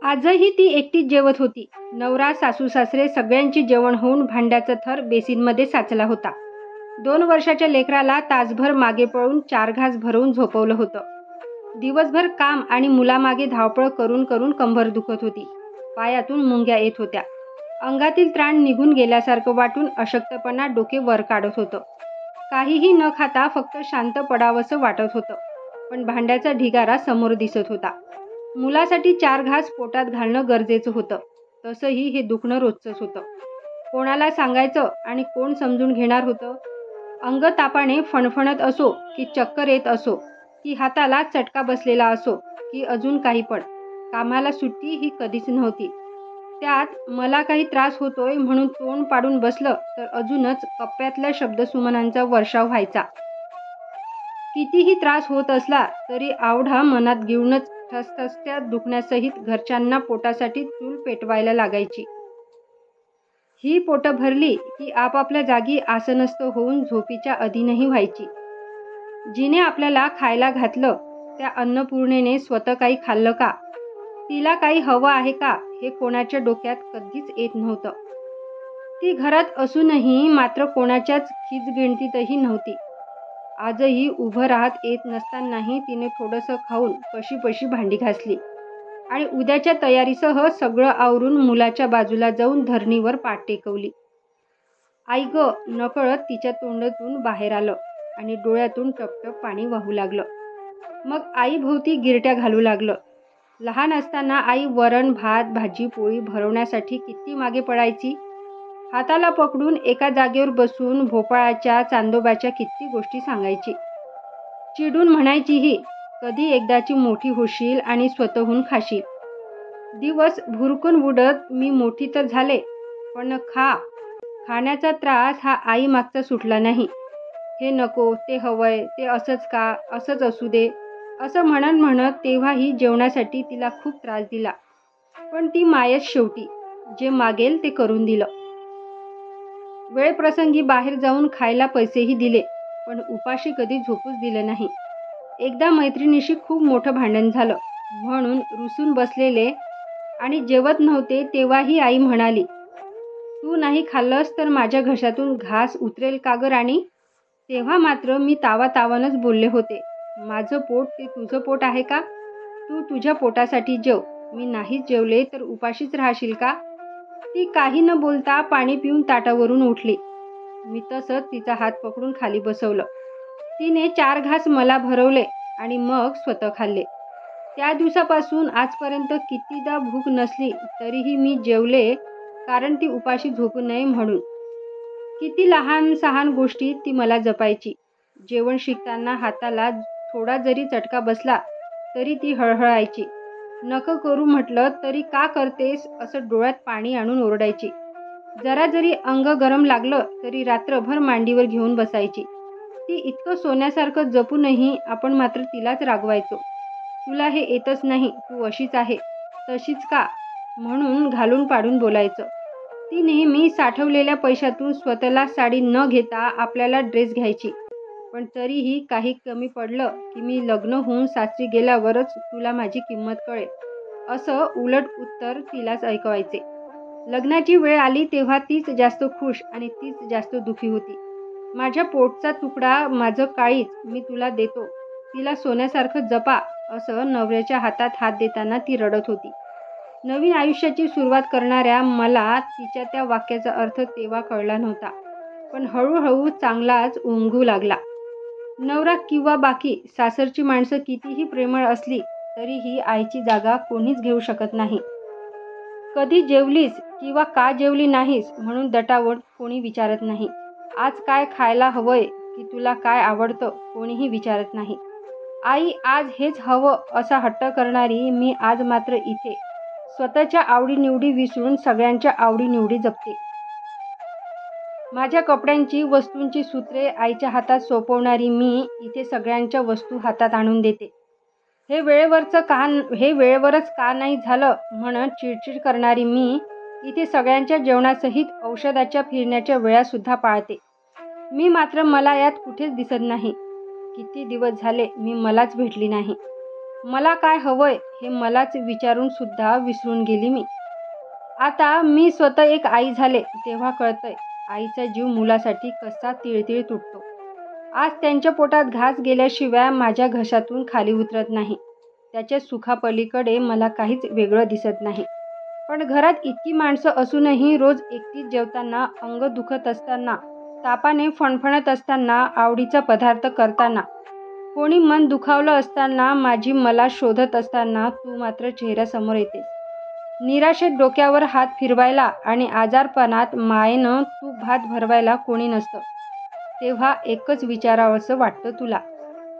आजही ती एकटीच जेवत होती. नवरा सासू सासरे सगळ्यांची जेवण होऊन भांड्याचा थर बेसिनमध्ये साचला होता. 2 वर्षाच्या लेकराला तासभर मागे पळून 4 घास भरवून झोपवलं होतं. दिवसभर काम आणि मुलामागे धावपळ करून करून कंबर दुखत होती. पायातून मुंग्या येत होत्या. अंगातील त्राण निघून गेल्यासारखं वाटून अशक्तपणा डोके वर काढत होतं. काहीही न खाता फक्त शांत पडावंसं वाटत होतं. पण भांड्याचा ढिगारा समोर दिसत होता. मुलासाठी 4 घास पोटात घालणं गरजेचं होतं. तसंही हे दुखणं रोजचंच होतं. कोणाला सांगायचं आणि कोण समजून घेणार होतं? अंग तापाने फणफणत असो की चक्कर येत असो की हाताला चटका बसलेला असो की अजून काही पण, कामाला सुट्टी ही कधीच नव्हती. त्यात मला काही त्रास होतोय म्हणून तोंड पाडून बसलं तर अजूनच कप्प्यातल्या शब्दसुमनांचा वर्षाव व्हायचा. कितीही त्रास होत असला तरी आवढा मनात घेऊनच ठसठसत्या दुखण्यासहित घरच्यांना पोटासाठी चूल पेटवायला लागायची. ही पोटं भरली की आपापल्या जागी आसनस्थ होऊन झोपीच्या अधीनही व्हायची. जिने आपल्याला खायला घातलं त्या अन्नपूर्णेने स्वतः काही खाल्लं का? तिला काही हवं आहे का हे कोणाच्या डोक्यात कधीच येत नव्हतं. ती घरात असूनही मात्र कोणाच्याच खिजगिणतीतही नव्हती. आजही उभं राहत येत नसतानाही तिने थोडंसं खाऊन कशीबशी भांडी घासली आणि उद्याच्या तयारीसह सगळं आवरून मुलाच्या बाजूला जाऊन धरणीवर पाठ टेकवली. आई ग, नकळत तिच्या तोंडातून बाहेर आलं आणि डोळ्यातून टपटप पाणी वाहू लागलं. मग आई भोवती गिरट्या घालू लागलं. लहान असताना आई वरण भात भाजी पोळी भरवण्यासाठी किती मागे पडायची. हाताला पकडून एका जागेवर बसून भोपाळाच्या चांदोबाच्या किती गोष्टी सांगायची. चिडून म्हणायचीही, कधी एकदाची मोठी होशील आणि स्वतःहून खाशील. दिवस भुरकून बुडत मी मोठी तर झाले, पण खाण्याचा त्रास हा आई मागचा सुटला नाही. हे नको, ते हवंय, ते असंच का, असंच असू दे असं म्हणत म्हणत तेव्हाही जेवणासाठी तिला खूप त्रास दिला. पण ती मायच शेवटी. जे मागेल ते करून दिलं. वेळप्रसंगी बाहेर जाऊन खायला पैसेही दिले, पण उपाशी कधी झोपूच दिलं नाही. एकदा मैत्रिणीशी खूप मोठं भांडण झालं म्हणून रुसून बसलेले आणि जेवत नव्हते तेव्हाही आई म्हणाली, तू नाही खाल्लंस तर माझ्या घशातून घास उतरेल का ग राणी? तेव्हा मात्र मी तावातावानंच बोलले होते, माझं पोट ते तुझं पोट आहे का? तू तुझ्या पोटासाठी जेव, मी नाहीच जेवले तर उपाशीच राहशील का? ती काही न बोलता पाणी पिऊन ताटावरून उठली. मी तसंच तिचा हात पकडून खाली बसवलं. तिने 4 घास मला भरवले आणि मग स्वतः खाल्ले. त्या दिवसापासून आजपर्यंत कितीदा भूक नसली तरीही मी जेवले, कारण ती उपाशी झोपू नये म्हणून. किती लहान सहान गोष्टी ती मला जपायची. जेवण शिकताना हाताला थोडा जरी चटका बसला तरी ती हळहळायची. नको करू म्हटलं तरी का करतेस असं डोळ्यात पाणी आणून ओरडायची. जरा जरी अंग गरम लागलं तरी रात्रभर मांडीवर घेऊन बसायची. ती इतकं सोन्यासारखं जपूनही आपण मात्र तिलाच रागवायचो. तुला हे येतच नाही, तू अशीच आहे, तशीच का म्हणून घालून पाडून बोलायचं. ती नेहमी साठवलेल्या पैशातून स्वतःला साडी न घेता आपल्याला ड्रेस घ्यायची. पण तरीही काही कमी पडलं की मी लग्न होऊन सासरी गेल्यावरच तुला माझी किंमत कळेल असं उलट उत्तर तिलाच ऐकवायचे. लग्नाची वेळ आली तेव्हा तीच जास्त खुश आणि तीच जास्त दुखी होती. माझ्या पोटचा तुकडा, माझं काळीज मी तुला देतो, तिला सोन्यासारखं जपा असं नवऱ्याच्या हातात हात देताना ती रडत होती. नवीन आयुष्याची सुरुवात करणाऱ्या मला तिच्या त्या वाक्याचा अर्थ तेव्हा कळला नव्हता, पण हळूहळू चांगलाच उमगू लागला. नवरा किंवा बाकी सासरची माणसं कितीही प्रेमळ असली तरीही आईची जागा कोणीच घेऊ शकत नाही. कधी जेवलीस किंवा का जेवली नाहीस म्हणून दटावट कोणी विचारत नाही. आज काय खायला हवंय की तुला काय आवडतं कोणीही विचारत नाही. आई आज हेच हवं असा हट्ट करणारी मी आज मात्र इथे स्वतःच्या आवडीनिवडी विसरून सगळ्यांच्या आवडीनिवडी जपते. माझ्या कपड्यांची वस्तूंची सूत्रे आईच्या हातात सोपवणारी मी इथे सगळ्यांच्या वस्तू हातात आणून देते. हे वेळेवरच का नाही झालं म्हणत चिडचिड करणारी मी इथे सगळ्यांच्या जेवणासहित औषधाच्या फिरण्याच्या वेळासुद्धा पाळते. मी मात्र मला यात कुठेच दिसत नाही. किती दिवस झाले मी मलाच भेटली नाही. मला काय हवंय हे मलाच विचारून सुद्धा विसरून गेली मी. आता मी स्वतः एक आई झाले तेव्हा कळतंय आईचा जीव मुलासाठी कसा तिळतिळ तुटतो. आज त्यांच्या पोटात घास गेल्याशिवाय माझ्या घशातून खाली उतरत नाही. त्याच्या सुखापलीकडे मला काहीच वेगळं दिसत नाही. पण घरात इतकी माणसं असूनही रोज एकटीच जेवताना, अंग दुखत असताना, तापाने फणफणत असताना, आवडीचा पदार्थ करताना, कोणी मन दुखावलं असताना, माझी मला शोधत असताना तू मात्र चेहऱ्यासमोर येतेस. निराशेत डोक्यावर हात फिरवायला आणि आजारपणात मायेनं तूप भात भरवायला कोणी नसतं. तेव्हा एकच विचारावंसं वाटतं तुला,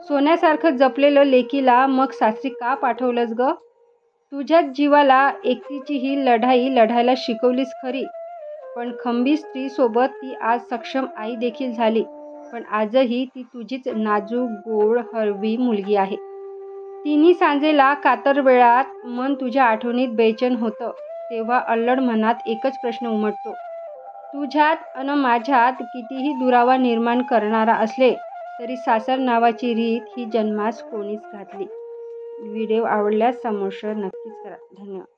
सोन्यासारखं जपलेलं लेकीला मग सासरी का पाठवलंस ग? तुझ्याच जीवाला एकटीची ही लढाई लढायला शिकवलीस खरी, पण खंबीर स्त्रीसोबत ती आज सक्षम आई देखील झाली. पण आजही ती तुझीच नाजूक, गोड, हळवी मुलगी आहे. तिन्ही सांजेला कातर वेळात मन तुझ्या आठवणीत बेचैन होतं तेव्हा अल्लड मनात एकच प्रश्न उमटतो. तुझ्यात अन माझ्यात कितीही दुरावा निर्माण करणारा असले तरी सासर नावाची रीत ही जन्मास कोणीच घातली. व्हिडिओ आवडल्यास समोर शेअर नक्कीच करा. धन्यवाद.